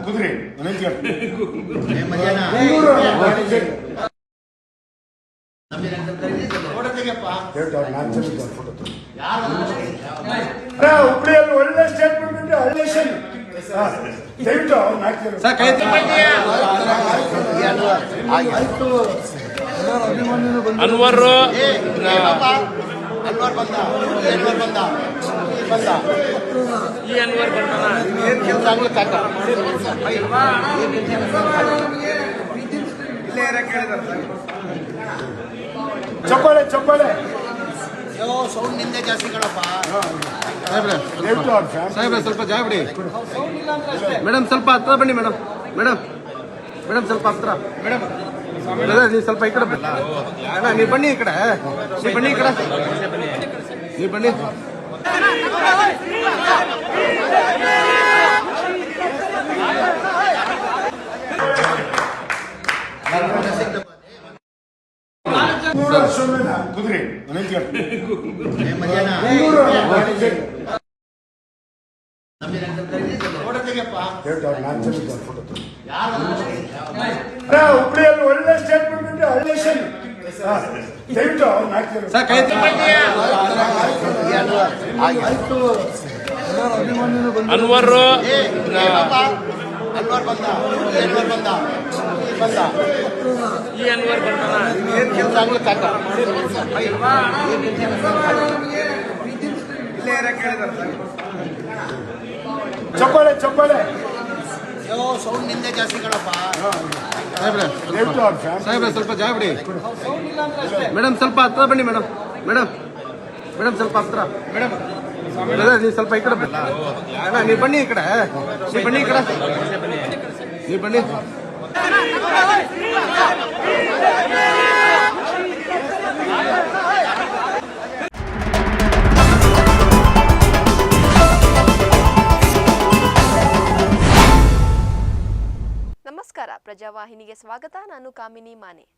ಕುದುರೆ ಹುಬ್ಳಿಯಲ್ಲಿ ಒಳ್ಳೆ ಸ್ಟೇಟ್ಮೆಂಟ್ ಅಲ್ಲೇಷನ್ ದಯವಿಟ್ಟು ಅನ್ವರ್ ಚಪ್ಪಾಳೆ ಚಪ್ಪಾಳೆ ಸೌಂಡ್ ನಿಂದೆ ಜಾಸ್ತಿ ಕಣಪ್ಪ. ಸಾಹೇಬ್ರೆ ಸ್ವಲ್ಪ ಜಾಗ ಬಿಡಿ ಮೇಡಮ್, ಸ್ವಲ್ಪ ಹತ್ರ ಬನ್ನಿ ಮೇಡಮ್. ಮೇಡಮ್ ಮೇಡಮ್ ಸ್ವಲ್ಪ ಹತ್ರ ಮೇಡಮ್. ನೀವು ಸ್ವಲ್ಪ ಈ ಕಡೆ ನೀವು ಬನ್ನಿ, ಈ ಕಡೆ ನೀವು ಬನ್ನಿ, ಈ ಕಡೆ ನೀವು ಬನ್ನಿ. ಕುದುರೆ ಹುಬ್ಳಿಯಲ್ಲಿ ಒಳ್ಳೆ ಸ್ಟೇಟ್ಮೆಂಟ್ ಅಲ್ಲೇಷನ್ ದಯವಿಟ್ಟು ಅನ್ವರ್ ಚಪ್ಪಾಳೆ ಚಪ್ಪಾಳೆ ಸೌಂಡ್ ನಿಂದೆ ಜಾಸ್ತಿ ಕಣಪ್ಪ. ಸಾಹೇಬ್ರೆ ಸ್ವಲ್ಪ ಜಾಗ ಬಿಡಿ ಮೇಡಮ್, ಸ್ವಲ್ಪ ಹತ್ರ ಬನ್ನಿ ಮೇಡಮ್. ಮೇಡಮ್ ಮೇಡಮ್ ಸ್ವಲ್ಪ ಹತ್ರ ಮೇಡಮ್. ನೀವು ಸ್ವಲ್ಪ ಈ ಕಡೆ ನೀವು ಬನ್ನಿ, ಈ ಕಡೆ ನೀವು ಬನ್ನಿ, ಈ ಕಡೆ ನೀವು ಬನ್ನಿ. ನಮಸ್ಕಾರ, ಪ್ರಜಾವಾಹಿನಿಗೆ ಸ್ವಾಗತ. ನಾನು ಕಾಮಿನಿ ಮಾನೆ.